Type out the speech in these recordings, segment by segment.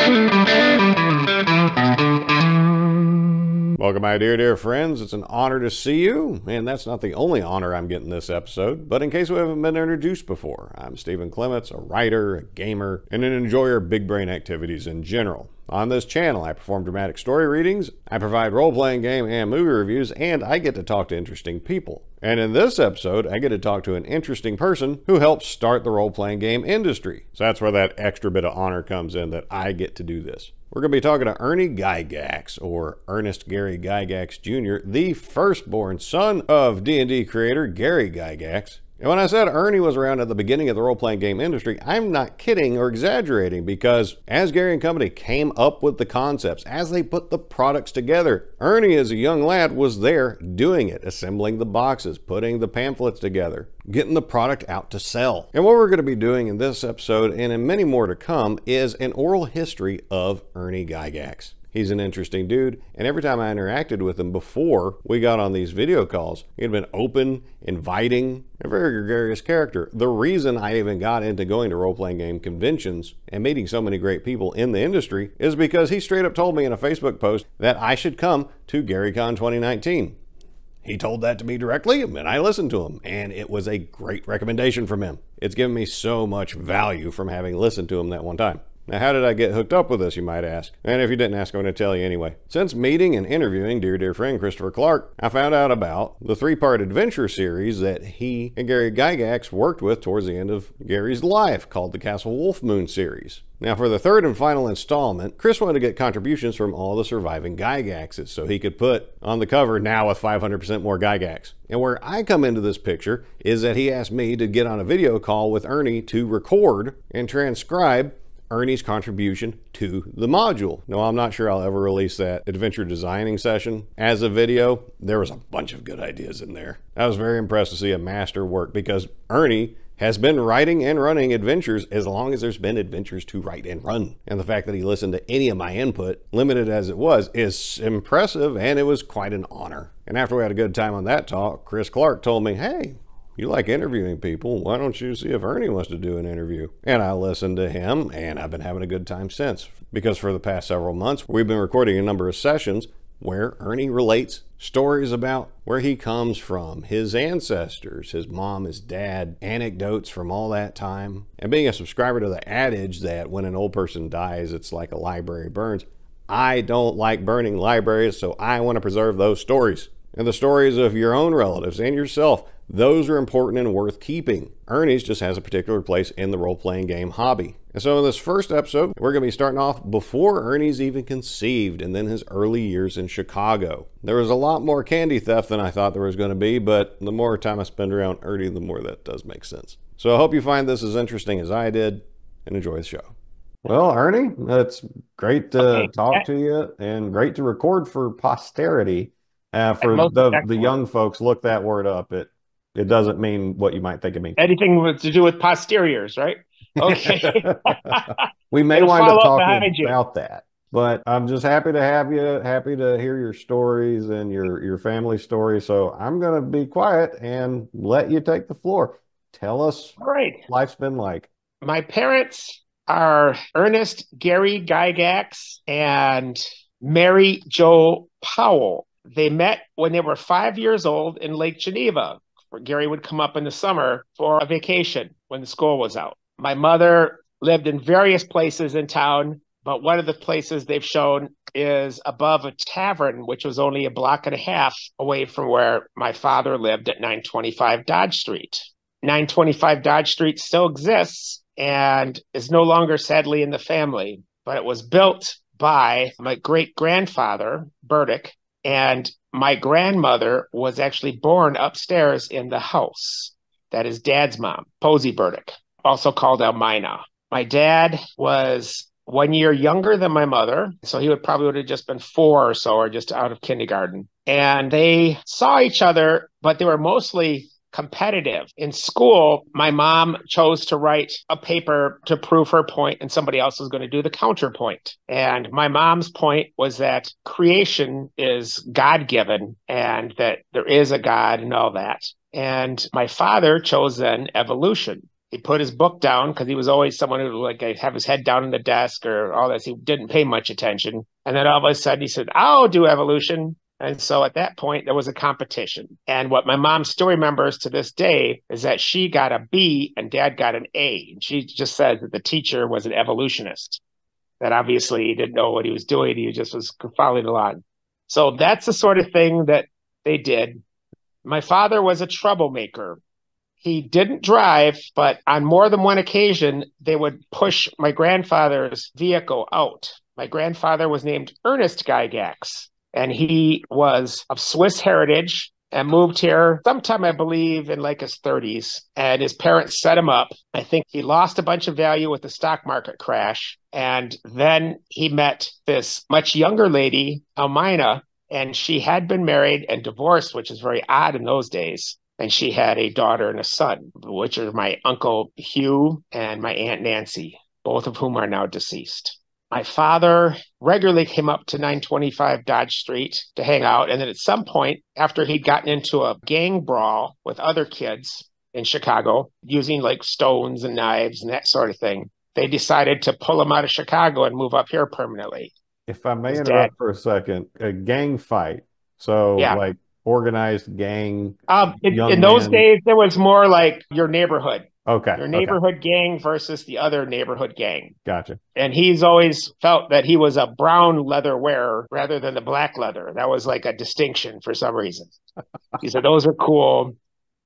Welcome, my dear friends. It's an honor to see you, and that's not the only honor I'm getting this episode, but in case we haven't been introduced before, I'm Stephen Clements, a writer, a gamer, and an enjoyer of big brain activities in general. On this channel, I perform dramatic story readings, I provide role-playing game and movie reviews, and I get to talk to interesting people. And in this episode, I get to talk to an interesting person who helped start the role-playing game industry. So that's where that extra bit of honor comes in, that I get to do this. We're going to be talking to Ernie Gygax, or Ernest Gary Gygax Jr., the firstborn son of D&D creator Gary Gygax. And when I said Ernie was around at the beginning of the role-playing game industry, I'm not kidding or exaggerating, because as Gary and company came up with the concepts, as they put the products together, Ernie as a young lad was there doing it, assembling the boxes, putting the pamphlets together, getting the product out to sell. And what we're going to be doing in this episode, and in many more to come, is an oral history of Ernie Gygax. He's an interesting dude, and every time I interacted with him before we got on these video calls, he'd been open, inviting, a very gregarious character. The reason I even got into going to role-playing game conventions and meeting so many great people in the industry is because he straight up told me in a Facebook post that I should come to GaryCon 2019. He told that to me directly, and I listened to him, and it was a great recommendation from him. It's given me so much value from having listened to him that one time. Now, how did I get hooked up with this, you might ask? And if you didn't ask, I'm going to tell you anyway. Since meeting and interviewing dear friend Christopher Clark, I found out about the 3-part adventure series that he and Gary Gygax worked with towards the end of Gary's life, called the Castle Wolfmoon series. Now, for the 3rd and final installment, Chris wanted to get contributions from all the surviving Gygaxes so he could put on the cover, now with 500% more Gygax. And where I come into this picture is that he asked me to get on a video call with Ernie to record and transcribe Ernie's contribution to the module. No, I'm not sure I'll ever release that adventure designing session as a video. There was a bunch of good ideas in there. I was very impressed to see a master work, because Ernie has been writing and running adventures as long as there's been adventures to write and run. And the fact that he listened to any of my input, limited as it was, is impressive, and it was quite an honor. And after we had a good time on that talk, Chris Clark told me, hey, you like interviewing people, why don't you see if Ernie wants to do an interview? And I listened to him, and I've been having a good time since, because for the past several months, we've been recording a number of sessions where Ernie relates stories about where he comes from, his ancestors, his mom, his dad, anecdotes from all that time. And being a subscriber to the adage that when an old person dies, it's like a library burns, I don't like burning libraries, so I want to preserve those stories. And the stories of your own relatives and yourself, those are important and worth keeping. Ernie's just has a particular place in the role-playing game hobby. And so in this first episode, we're going to be starting off before Ernie's even conceived, and then his early years in Chicago. There was a lot more candy theft than I thought there was going to be, but the more time I spend around Ernie, the more that does make sense. So I hope you find this as interesting as I did, and enjoy the show. Well, Ernie, it's great to talk to you, and great to record for posterity. For the young folks, look that word up. It doesn't mean what you might think it means. Anything to do with posteriors, right? Okay. We may wind up talking about that, but I'm just happy to have you, happy to hear your stories and your family story. So I'm going to be quiet and let you take the floor. Tell us what life's been like. My parents are Ernest Gary Gygax and Mary Jo Powell. They met when they were 5 years old in Lake Geneva, where Gary would come up in the summer for a vacation when the school was out. My mother lived in various places in town, but one of the places they've shown is above a tavern, which was only a block and a half away from where my father lived at 925 Dodge Street. 925 Dodge Street still exists and is no longer, sadly, in the family, but it was built by my great-grandfather, Burdick, and my grandmother was actually born upstairs in the house. That is Dad's mom, Posey Burdick, also called Elmina. My dad was 1 year younger than my mother, so he would have just been 4 or so, or just out of kindergarten. And they saw each other, but they were mostly competitive. In school, my mom chose to write a paper to prove her point, and somebody else was going to do the counterpoint. And my mom's point was that creation is God-given and that there is a God and all that. And my father chose then evolution. He put his book down because he was always someone who would like have his head down in the desk or all this. He didn't pay much attention. And then all of a sudden he said, I'll do evolution. And so at that point, there was a competition. And what my mom still remembers to this day is that she got a B and dad got an A. And she just said that the teacher was an evolutionist, that obviously he didn't know what he was doing. He just was following along. So that's the sort of thing that they did. My father was a troublemaker. He didn't drive, but on more than one occasion, they would push my grandfather's vehicle out. My grandfather was named Ernest Gygax, and he was of Swiss heritage and moved here sometime, I believe, in like his 30s. And his parents set him up. I think he lost a bunch of value with the stock market crash. And then he met this much younger lady, Almina, and she had been married and divorced, which is very odd in those days. And she had a daughter and a son, which are my Uncle Hugh and my Aunt Nancy, both of whom are now deceased. My father regularly came up to 925 Dodge Street to hang out. And then at some point, after he'd gotten into a gang brawl with other kids in Chicago, using like stones and knives and that sort of thing, they decided to pull him out of Chicago and move up here permanently. If I may interrupt for a second, a gang fight. So yeah. like organized gang. In those days, there was more like your neighborhood. Okay. Your neighborhood gang versus the other neighborhood gang. Gotcha. And he's always felt that he was a brown leather wearer rather than the black leather. That was like a distinction for some reason. He said those are cool.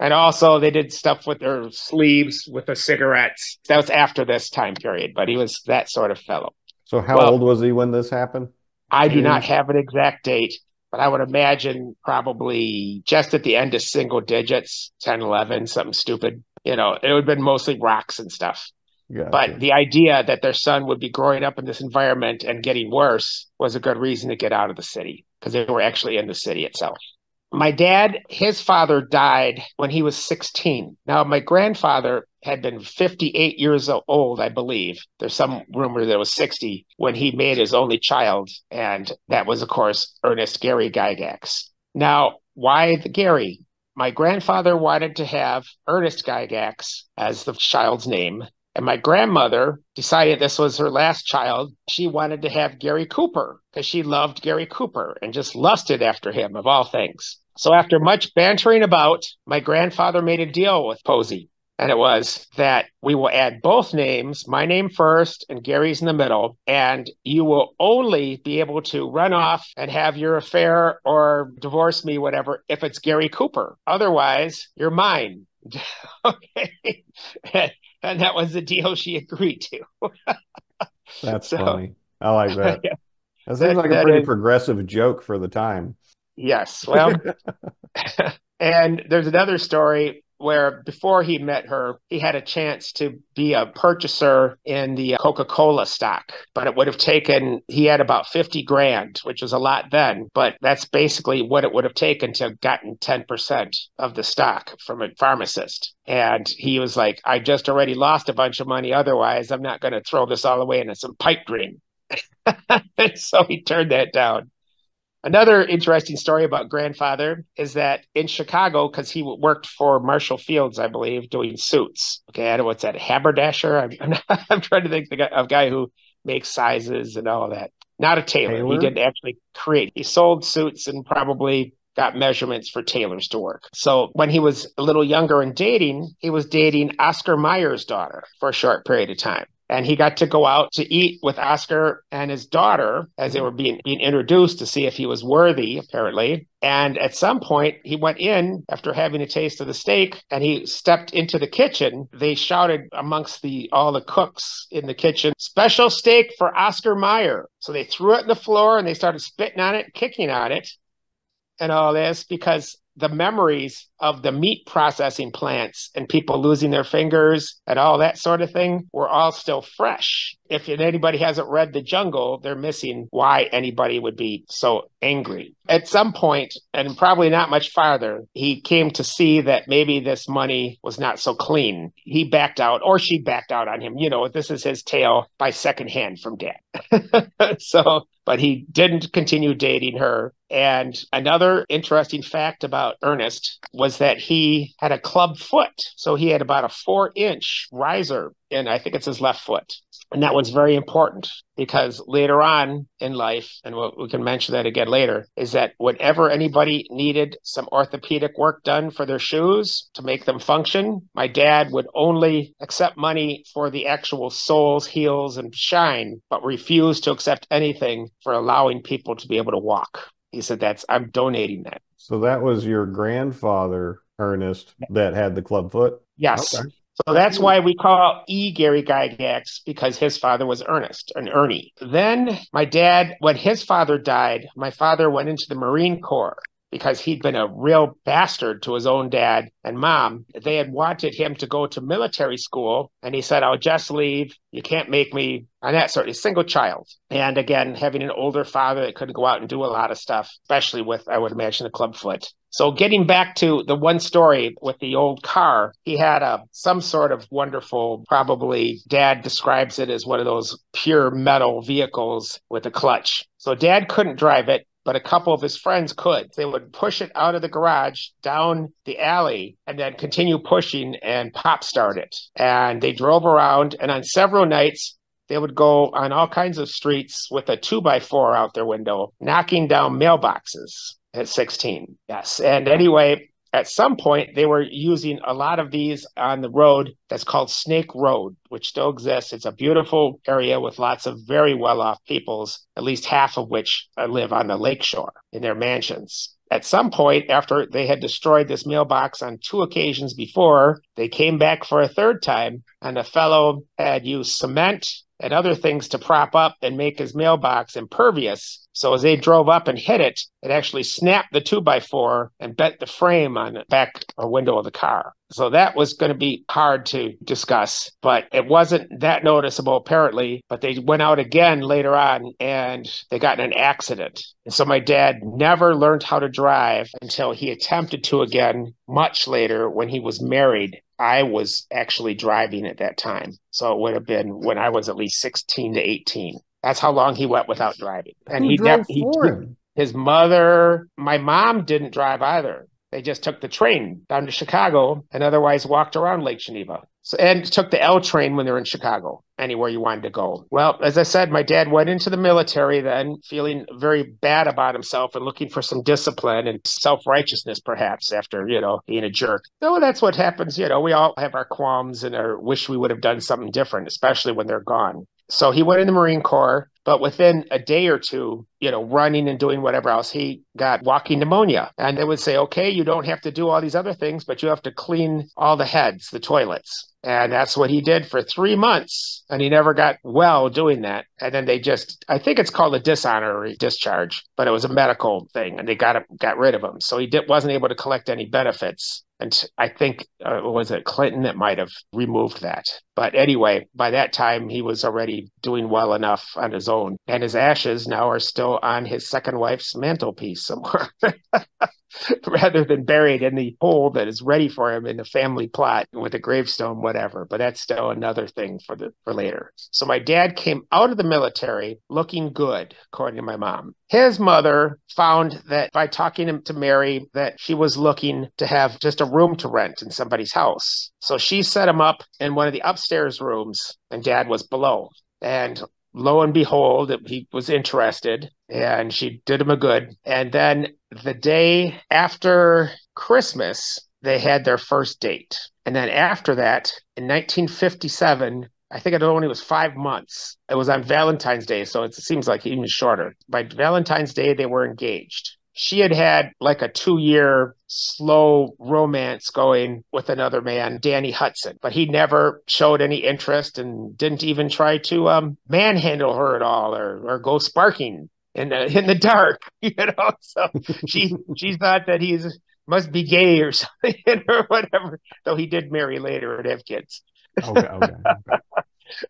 And also they did stuff with their sleeves with the cigarettes. That was after this time period, but he was that sort of fellow. So how old was he when this happened? I do not have an exact date, but I would imagine probably just at the end of single digits, 10, 11, something stupid. You know, it would have been mostly rocks and stuff. Gotcha. But the idea that their son would be growing up in this environment and getting worse was a good reason to get out of the city because they were actually in the city itself. My dad, his father died when he was 16. Now, my grandfather had been 58 years old, I believe. There's some rumor that it was 60 when he made his only child. And that was, of course, Ernest Gary Gygax. Now, why the Gary? My grandfather wanted to have Ernest Gygax as the child's name. And my grandmother decided this was her last child. She wanted to have Gary Cooper because she loved Gary Cooper and just lusted after him, of all things. So after much bantering about, my grandfather made a deal with Posey. And it was that we will add both names, my name first and Gary's in the middle, and you will only be able to run off and have your affair or divorce me, whatever, if it's Gary Cooper. Otherwise, you're mine. Okay. And that was the deal she agreed to. That's funny. I like that. Yeah. That seems like a pretty progressive joke for the time. Yes. Well, and there's another story where before he met her, he had a chance to be a purchaser in the Coca-Cola stock, but it would have taken, he had about 50 grand, which was a lot then, but that's basically what it would have taken to have gotten 10% of the stock from a pharmacist. And he was like, I just already lost a bunch of money. Otherwise, I'm not going to throw this all away into some pipe dream. And so he turned that down. Another interesting story about grandfather is that in Chicago, because he worked for Marshall Fields, I believe, doing suits. Okay, I don't know what's that, haberdasher? I'm trying to think of a guy who makes sizes and all of that. Not a tailor. He didn't actually create. He sold suits and probably got measurements for tailors to work. So when he was a little younger and dating, he was dating Oscar Mayer's daughter for a short period of time. And he got to go out to eat with Oscar and his daughter as they were being introduced to see if he was worthy, apparently. And at some point, he went in after having a taste of the steak and he stepped into the kitchen. They shouted amongst all the cooks in the kitchen, special steak for Oscar Mayer. So they threw it on the floor and they started spitting on it, kicking on it and all this because the memories of the meat processing plants and people losing their fingers and all that sort of thing were all still fresh. If anybody hasn't read The Jungle, they're missing why anybody would be so angry. At some point, and probably not much farther, he came to see that maybe this money was not so clean. He backed out, or she backed out on him. You know, this is his tale by secondhand from dad. But he didn't continue dating her. And another interesting fact about Ernest was that he had a club foot. So he had about a 4-inch riser in, I think it's his left foot. And that was very important because later on in life, and we can mention that again later, is that whenever anybody needed some orthopedic work done for their shoes to make them function, my dad would only accept money for the actual soles, heels, and shine, but refuse to accept anything for allowing people to be able to walk. He said, I'm donating that. So that was your grandfather, Ernest, that had the club foot? Yes. Okay. So that's why we call Gary Gygax, because his father was Ernest and Ernie. Then my dad, when his father died, my father went into the Marine Corps because he'd been a real bastard to his own dad and mom. They had wanted him to go to military school, and he said, I'll just leave. You can't make me. And that sort of single child. And again, having an older father that couldn't go out and do a lot of stuff, especially with, I would imagine, a club foot. So getting back to the one story with the old car, he had some sort of wonderful, probably Dad describes it as one of those pure metal vehicles with a clutch. So Dad couldn't drive it, but a couple of his friends could. They would push it out of the garage, down the alley, and then continue pushing and pop start it. And they drove around, and on several nights, they would go on all kinds of streets with a 2x4 out their window, knocking down mailboxes at 16. Yes. And anyway, at some point, they were using a lot of these on the road that's called Snake Road, which still exists. It's a beautiful area with lots of very well-off peoples, at least half of which live on the lakeshore in their mansions. At some point, after they had destroyed this mailbox on 2 occasions before, they came back for a third time, and a fellow had used cement and other things to prop up and make his mailbox impervious. So as they drove up and hit it, it actually snapped the 2x4 and bent the frame on the back or window of the car. So that was going to be hard to discuss, but it wasn't that noticeable apparently. But they went out again later on and they got in an accident. And so my dad never learned how to drive until he attempted to again much later when he was married. I was actually driving at that time. So it would have been when I was at least 16 to 18. That's how long he went without driving. And Who drove for him? His mother, my mom didn't drive either. They just took the train down to Chicago and otherwise walked around Lake Geneva. So, and took the L train when they were in Chicago, anywhere you wanted to go. Well, as I said, my dad went into the military then, feeling very bad about himself and looking for some discipline and self-righteousness, perhaps, after, being a jerk. So that's what happens. We all have our qualms and our wish we would have done something different, especially when they're gone. So he went in the Marine Corps, but within a day or two, running and doing whatever else, he got walking pneumonia. And they would say, okay, you don't have to do all these other things, but you have to clean all the heads, the toilets. And that's what he did for 3 months. And he never got well doing that. And then I think it's called a dishonorary discharge, but it was a medical thing. And they got rid of him. So he wasn't able to collect any benefits. And I think, was it Clinton that might have removed that? But anyway, by that time, he was already doing well enough on his own. And his ashes now are still on his second wife's mantelpiece somewhere. Rather than buried in the hole that is ready for him in the family plot with a gravestone, whatever. But that's still another thing for later. So my dad came out of the military looking good, according to my mom. His mother found that by talking to Mary that she was looking to have just a room to rent in somebody's house. So she set him up in one of the upstairs rooms and Dad was below. And lo and behold, he was interested and she did him a good. And then the day after Christmas, they had their first date. And then after that, in 1957, I think it only was 5 months. It was on Valentine's Day, so it seems like even shorter. By Valentine's Day, they were engaged. She had like a 2-year slow romance going with another man, Danny Hudson, but he never showed any interest and didn't even try to manhandle her at all or go sparking in the dark, So she thought that he must be gay or something or whatever. Though he did marry later and have kids.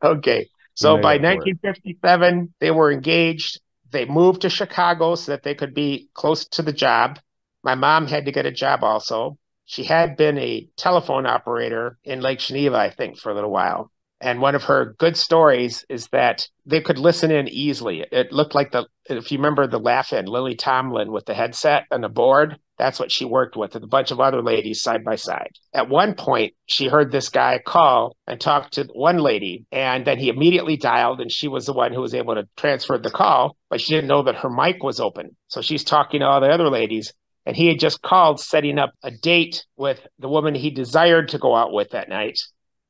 Okay. So by 1957, they were engaged. They moved to Chicago so that they could be close to the job. My mom had to get a job also. She had been a telephone operator in Lake Geneva, I think, for a little while. And one of her good stories is that they could listen in easily. It looked like if you remember the Laugh-In, Lily Tomlin with the headset and the board, that's what she worked with a bunch of other ladies side by side. At one point, she heard this guy call and talk to one lady, and then he immediately dialed, and she was the one who was able to transfer the call, but she didn't know that her mic was open. So she's talking to all the other ladies, and he had just called setting up a date with the woman he desired to go out with that night.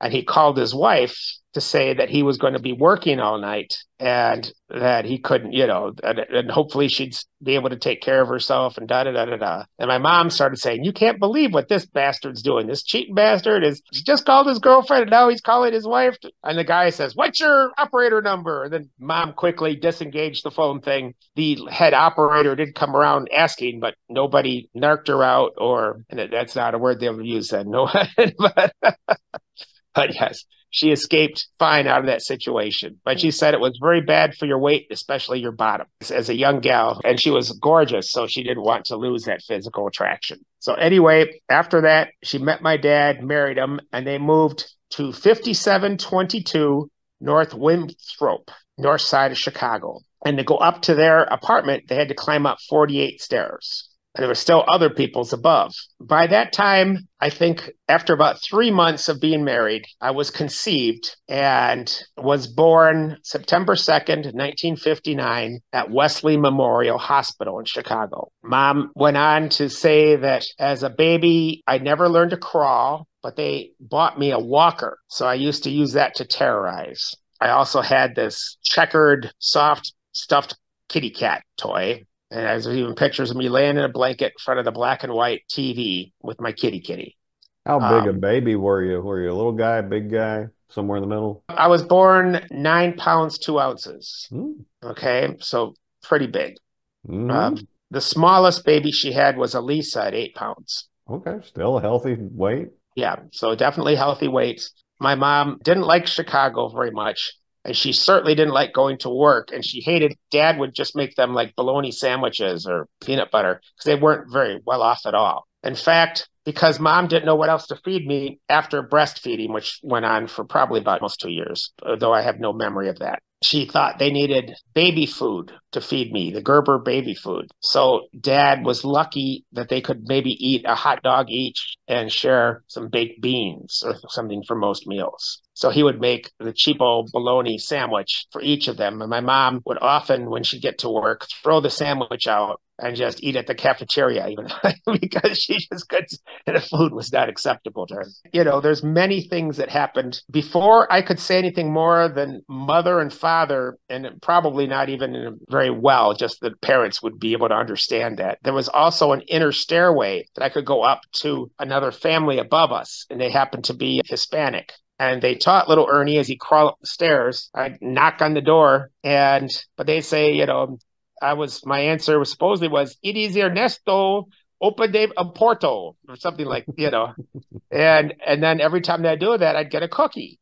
And he called his wife to say that he was going to be working all night and that he couldn't, and hopefully she'd be able to take care of herself and da-da-da-da-da. And my mom started saying, you can't believe what this bastard's doing. This cheating bastard he just called his girlfriend and now he's calling his wife. And the guy says, what's your operator number? And then mom quickly disengaged the phone thing. The head operator did come around asking, but nobody narked her out and that's not a word they would use then. No, but yes, she escaped fine out of that situation. But she said it was very bad for your weight, especially your bottom, as a young gal. And she was gorgeous, so she didn't want to lose that physical attraction. So anyway, after that, she met my dad, married him, and they moved to 5722 North Winthrop, north side of Chicago. And to go up to their apartment, they had to climb up 48 stairs. And there were still other people's above. By that time, I think after about 3 months of being married, I was conceived and was born September 2nd, 1959 at Wesley Memorial Hospital in Chicago. Mom went on to say that as a baby, I never learned to crawl, but they bought me a walker. So I used to use that to terrorize. I also had this checkered, soft, stuffed kitty cat toy. And there's even pictures of me laying in a blanket in front of the black and white TV with my kitty. How big a baby were you? Were you a little guy, big guy, somewhere in the middle? I was born 9 pounds, 2 ounces. Mm. Okay, so pretty big. Mm-hmm. The smallest baby she had was Elisa at 8 pounds. Okay, still a healthy weight. Yeah, so definitely healthy weights. My mom didn't like Chicago very much. And she certainly didn't like going to work. And she hated, Dad would just make them like bologna sandwiches or peanut butter because they weren't very well off at all. In fact, because Mom didn't know what else to feed me after breastfeeding, which went on for probably about almost 2 years, though I have no memory of that. She thought they needed baby food to feed me, the Gerber baby food. So Dad was lucky that they could maybe eat a hot dog each and share some baked beans or something for most meals. So he would make the cheapo bologna sandwich for each of them. And my mom would often, when she'd get to work, throw the sandwich out and just eat at the cafeteria, even because she just couldn't, and the food was not acceptable to her. There's many things that happened before I could say anything more than mother and father, and probably not even very well, just that parents would be able to understand that. There was also an inner stairway that I could go up to another family above us, and they happened to be Hispanic. And they taught little Ernie as he crawled up the stairs. I'd knock on the door, but they'd say, my answer was supposedly was, it is Ernesto, open de Porto, or something like, and then every time they do that, I'd get a cookie.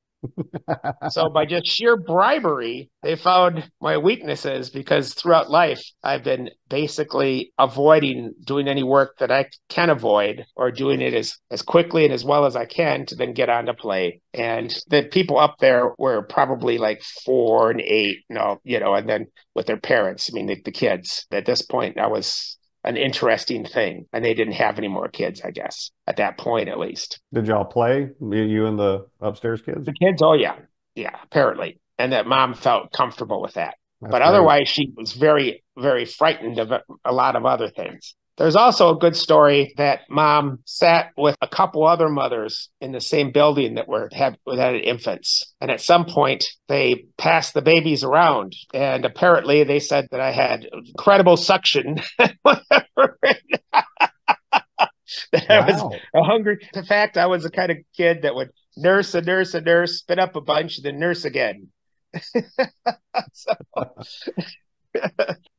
So by just sheer bribery, they found my weaknesses, because throughout life, I've been basically avoiding doing any work that I can avoid, or doing it as quickly and as well as I can to then get on to play. And the people up there were probably like 4 and 8, and then with their parents, the kids. At this point, I was an interesting thing, and they didn't have any more kids, I guess, at that point at least. Did y'all play, you and the upstairs kids? The kids, oh yeah, apparently, and that Mom felt comfortable with that. That's but great. Otherwise, she was very, very frightened of a lot of other things. There's also a good story that Mom sat with a couple other mothers in the same building that had infants. And at some point, they passed the babies around. And apparently, they said that I had incredible suction. That I was hungry. In fact, I was the kind of kid that would nurse, spit up a bunch, then nurse again.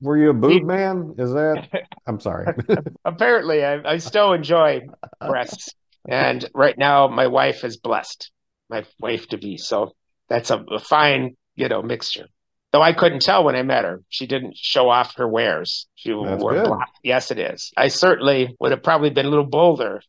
Were you a boob man? Is that? I'm sorry. Apparently, I still enjoy breasts. And right now, my wife is blessed, my wife to be. So that's a fine, mixture. Though I couldn't tell when I met her. She didn't show off her wares. She wore black. Yes, it is. I certainly would have probably been a little bolder.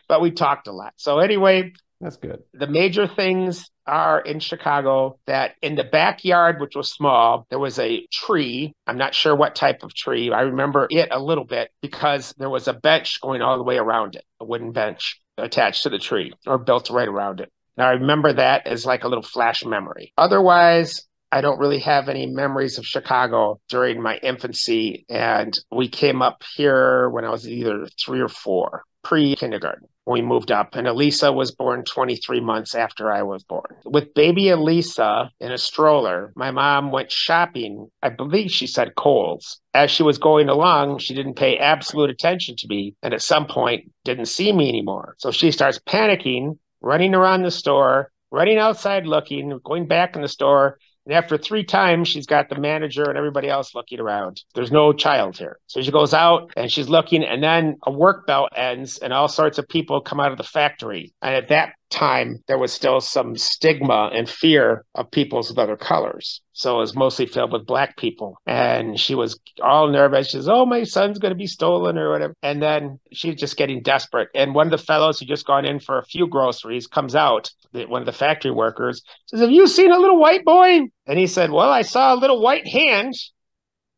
But we talked a lot. So anyway, That's good. The major things are in Chicago that in the backyard, which was small, there was a tree. I'm not sure what type of tree. I remember it a little bit because there was a bench going all the way around it, a wooden bench attached to the tree or built right around it. Now, I remember that as like a little flash memory. Otherwise, I don't really have any memories of Chicago during my infancy. And we came up here when I was either 3 or 4, pre-kindergarten. We moved up, and Elisa was born 23 months after I was born. With baby Elisa in a stroller, my mom went shopping. I believe she said Kohl's. As she was going along, she didn't pay absolute attention to me, and at some point didn't see me anymore. So she starts panicking, running around the store, running outside looking, going back in the store. And after 3 times, she's got the manager and everybody else looking around. There's no child here. So she goes out and she's looking, and then a work bell ends and all sorts of people come out of the factory. And at that time, there was still some stigma and fear of peoples with other colors. So it was mostly filled with Black people. And she was all nervous. She says, oh, my son's going to be stolen or whatever. And then she's just getting desperate. And one of the fellows who just gone in for a few groceries comes out, one of the factory workers, says, have you seen a little white boy? And he said, well, I saw a little white hand.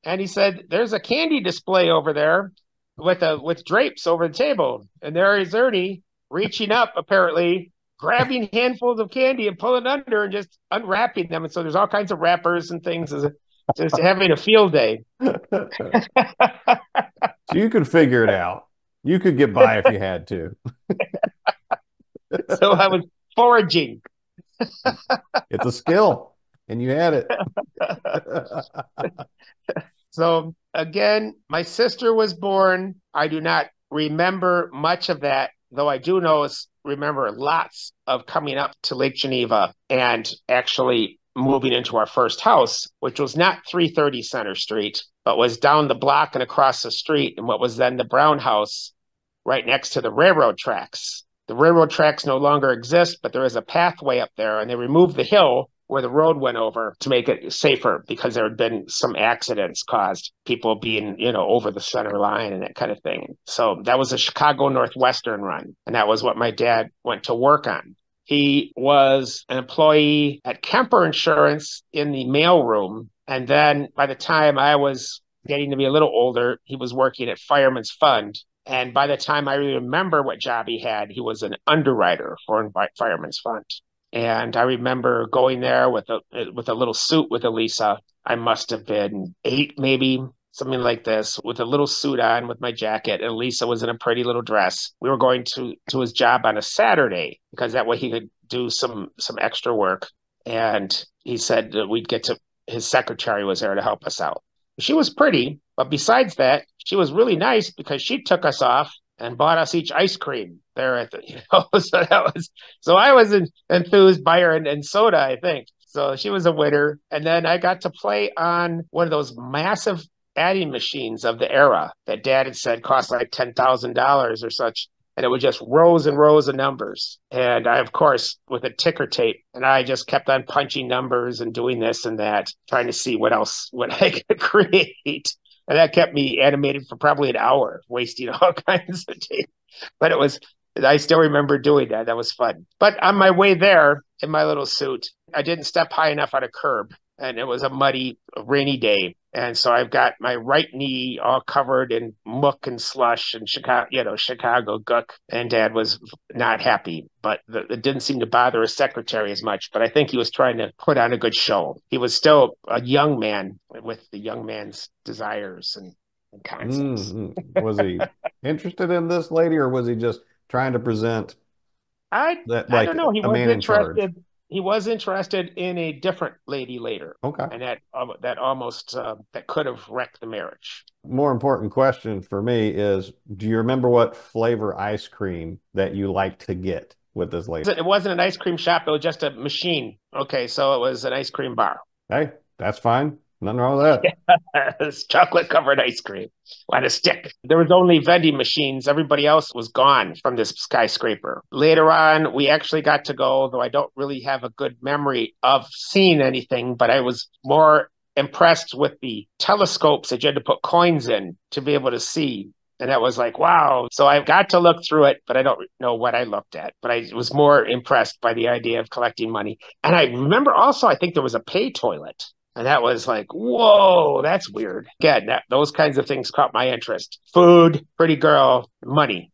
And he said, there's a candy display over there with drapes over the table. And there is Ernie reaching up, apparently, grabbing handfuls of candy and pulling under and just unwrapping them. And so there's all kinds of wrappers and things, just having a field day. So you could figure it out. You could get by if you had to. So I was foraging. It's a skill, and you had it. So again, my sister was born. I do not remember much of that, though I do remember lots of coming up to Lake Geneva and actually moving into our first house, which was not 330 Center Street, but was down the block and across the street in what was then the Brown House right next to the railroad tracks. The railroad tracks no longer exist, but there is a pathway up there, and they removed the hill where the road went over to make it safer because there had been some accidents caused, people being, over the center line and that kind of thing. So that was a Chicago Northwestern run, and that was what my dad went to work on. He was an employee at Kemper Insurance in the mailroom, and then by the time I was getting to be a little older, he was working at Fireman's Fund. And by the time I remember what job he had, he was an underwriter for Fireman's Fund. And I remember going there with a little suit with Elisa. I must have been 8, maybe, something like this, with a little suit on with my jacket. And Elisa was in a pretty little dress. We were going to his job on a Saturday because that way he could do some extra work. And he said that we'd get to, his secretary was there to help us out. She was pretty, but besides that, she was really nice because she took us off and bought us each ice cream there at the, so I was enthused by her and soda, I think. So she was a winner. And then I got to play on one of those massive adding machines of the era that Dad had said cost like $10,000 or such. And it was just rows and rows of numbers. And I, of course, with a ticker tape, and I just kept on punching numbers and doing this and that, trying to see what I could create. And that kept me animated for probably an hour, wasting all kinds of tape. But I still remember doing that. That was fun. But on my way there in my little suit, I didn't step high enough on a curb. And it was a muddy, rainy day. And so I've got my right knee all covered in muck and slush and Chicago guck. And Dad was not happy, but it didn't seem to bother his secretary as much. But I think he was trying to put on a good show. He was still a young man with the young man's desires and concepts. Mm-hmm. Was he interested in this lady, or was he just trying to present I don't know. He a man in charge? He was interested in a different lady later. Okay. And that almost that could have wrecked the marriage. More important question for me is, do you remember what flavor ice cream that you liked to get with this lady? It wasn't an ice cream shop. It was just a machine. Okay, so it was an ice cream bar. Hey, that's fine. Nothing wrong with that. It's chocolate-covered ice cream on a stick. There was only vending machines. Everybody else was gone from this skyscraper. Later on, we actually got to go, though I don't really have a good memory of seeing anything, but I was more impressed with the telescopes that you had to put coins in to be able to see And that was like, wow. So I got to look through it, but I don't know what I looked at. But I was more impressed by the idea of collecting money. And I remember also, I think there was a pay toilet. And that was like, whoa, that's weird. Again, those kinds of things caught my interest. Food, pretty girl, money.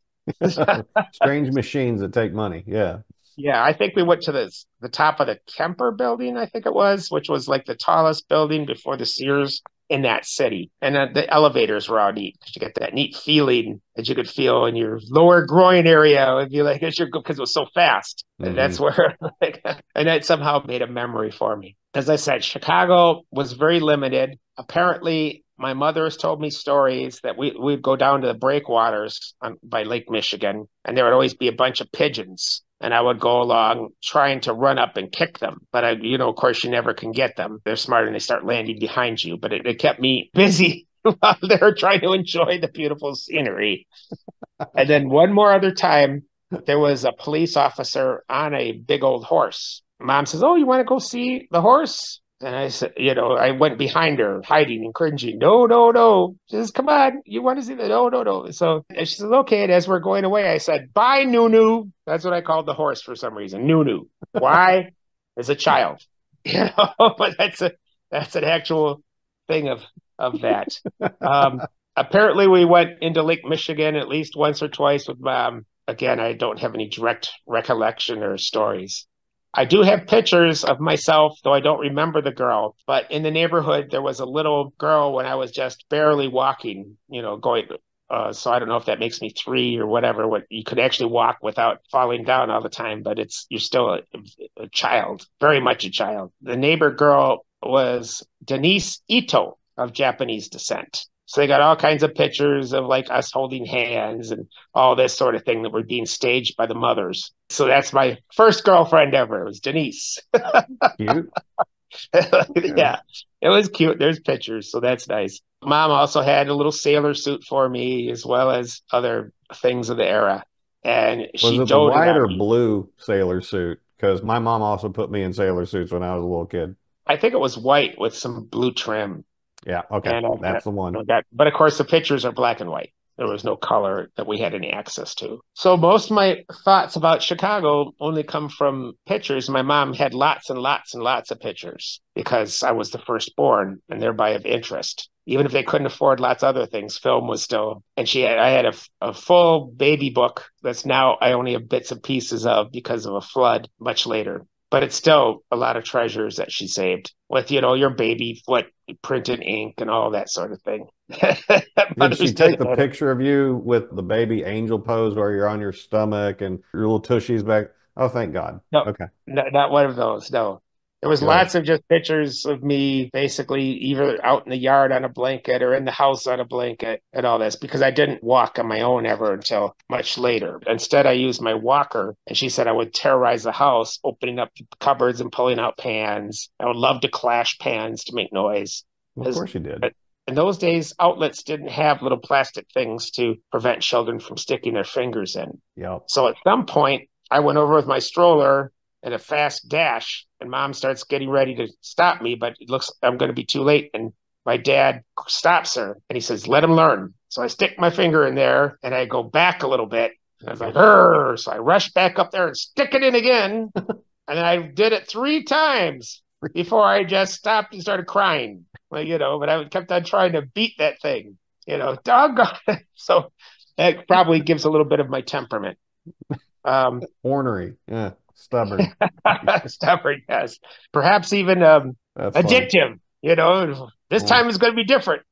Strange machines that take money. Yeah. Yeah, I think we went to the top of the Kemper building, I think it was, which was like the tallest building before the Sears in that city. And the elevators were all neat because you get that neat feeling that you could feel in your lower groin area. It'd be like, because it was so fast. And that's where, like, and that somehow made a memory for me. As I said, Chicago was very limited. Apparently, my mother has told me stories that we'd go down to the breakwaters by Lake Michigan, and there would always be a bunch of pigeons. And I would go along trying to run up and kick them. But, of course, you never can get them. They're smart and they start landing behind you. But it kept me busy while they were trying to enjoy the beautiful scenery. And then one more other time, there was a police officer on a big old horse. Mom says, "Oh, you want to go see the horse?" And I said, I went behind her, hiding and cringing. No, no, no. She says, "Come on, you want to see the no, no, no." So and she says, "Okay." And as we're going away, I said, "Bye, Nunu." That's what I called the horse for some reason. Nunu. Why? As a child. But that's an actual thing of that. Apparently we went into Lake Michigan at least once or twice with Mom. Again, I don't have any direct recollection or stories. I do have pictures of myself, though I don't remember the girl. But in the neighborhood, there was a little girl when I was just barely walking, going. So I don't know if that makes me 3 or whatever. What you could actually walk without falling down all the time, but you're still a child, very much a child. The neighbor girl was Denise Ito of Japanese descent. So they got all kinds of pictures of like us holding hands and all this sort of thing that were being staged by the mothers. So that's my first girlfriend ever. It was Denise. Cute. Yeah, it was cute. There's pictures, so that's nice. Mom also had a little sailor suit for me, as well as other things of the era. And Was she it the doted white on or me. blue sailor suit? Because my mom also put me in sailor suits when I was a little kid. I think it was white with some blue trim. Yeah, okay. And That's the one. but of course, the pictures are black and white. There was no color that we had any access to. So most of my thoughts about Chicago only come from pictures. My mom had lots and lots and lots of pictures because I was the firstborn and thereby of interest. Even if they couldn't afford lots of other things, film was still. And I had a full baby book that's now I only have bits and pieces of because of a flood much later. But it's still a lot of treasures that she saved with, your baby foot printed ink and all that sort of thing. Did she take the picture of you with the baby angel pose where you're on your stomach and your little tushies back? Oh, thank God. No, Okay. not one of those. No. There was Good. lots of just pictures of me basically either out in the yard on a blanket or in the house on a blanket and all this because I didn't walk on my own ever until much later. Instead, I used my walker, and she said I would terrorize the house, opening up the cupboards and pulling out pans. I would love to clash pans to make noise. Well, of course you did. In those days, outlets didn't have little plastic things to prevent children from sticking their fingers in. Yep. So at some point, I went over with my stroller in a fast dash, and Mom starts getting ready to stop me, but it looks I'm going to be too late. And my dad stops her, and he says, "Let him learn." So I stick my finger in there, and I go back a little bit. And I was like, "Arr!" So I rush back up there and stick it in again. And then I did it 3 times before I just stopped and started crying. But I kept on trying to beat that thing, doggone it. So that probably gives a little bit of my temperament. Ornery. Yeah. Stubborn. Stubborn, yes. Perhaps even That's addictive. This time is going to be different.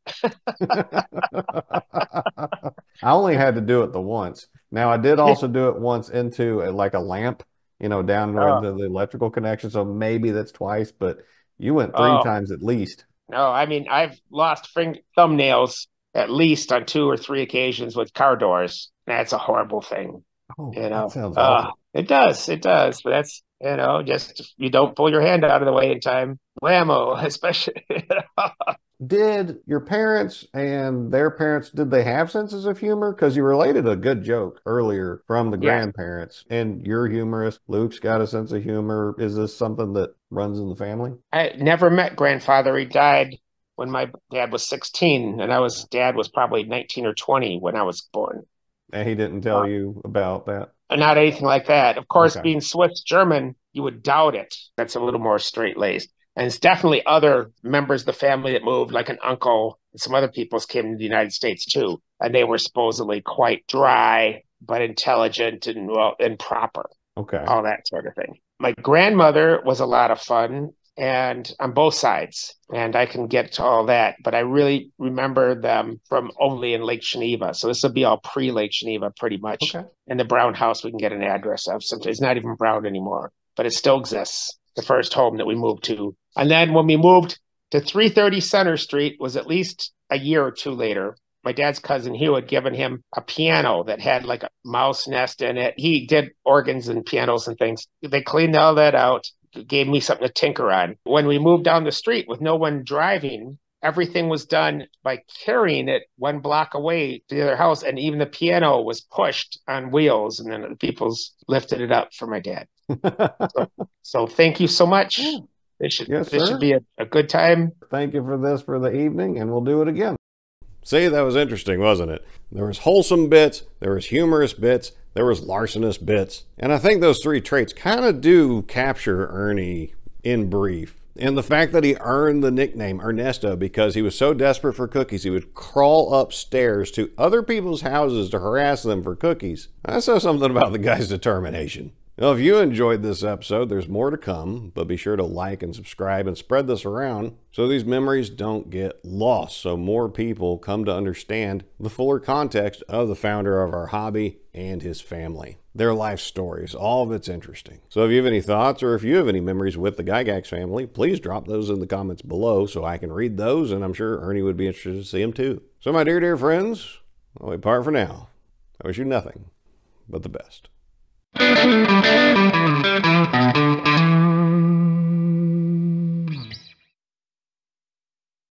I only had to do it the once. Now I did also do it once into like a lamp, down where the electrical connection. So maybe that's twice, but you went 3 times at least. No, I mean I've lost thumbnails at least on 2 or 3 occasions with car doors. That's a horrible thing. Oh, that sounds awful. It does. But that's, just you don't pull your hand out of the way in time. Whammo, especially. Did your parents and their parents, did they have senses of humor? Because you related a good joke earlier from the grandparents, and you're humorous. Luke's got a sense of humor. Is this something that runs in the family? I never met grandfather. He died when my dad was 16, and dad was probably 19 or 20 when I was born. And he didn't tell you about that? Not anything like that. Of course, Okay. being Swiss German, you would doubt it. That's a little more straight-laced. And it's definitely other members of the family that moved, like an uncle and some other peoples came to the United States too. And they were supposedly quite dry, but intelligent and well and proper. Okay. All that sort of thing. My grandmother was a lot of fun, and on both sides, and I can get to all that, but I really remember them from only in Lake Geneva. So this will be all pre-Lake Geneva pretty much. Okay. In the Brown house we can get an address of. Sometimes it's not even Brown anymore, but it still exists. The first home that we moved to. And then when we moved to 330 Center Street was at least a year or two later. My dad's cousin Hugh had given him a piano that had like a mouse nest in it. He did organs and pianos and things. They cleaned all that out, gave me something to tinker on. When we moved down the street with no one driving, everything was done by carrying it one block away to the other house. And even the piano was pushed on wheels, and then the people lifted it up for my dad. So thank you so much. This should be a good time. Thank you for this for the evening, and we'll do it again. See, that was interesting, wasn't it? There was wholesome bits, there was humorous bits, there was larcenous bits. And I think those three traits kind of do capture Ernie in brief. And the fact that he earned the nickname Ernesto because he was so desperate for cookies, he would crawl upstairs to other people's houses to harass them for cookies. That says something about the guy's determination. Now, if you enjoyed this episode, there's more to come, but be sure to like and subscribe and spread this around so these memories don't get lost, so more people come to understand the fuller context of the founder of our hobby and his family. Their life stories, all of it's interesting. So if you have any thoughts or if you have any memories with the Gygax family, please drop those in the comments below so I can read those, and I'm sure Ernie would be interested to see them too. So my dear friends, we part for now. I wish you nothing but the best.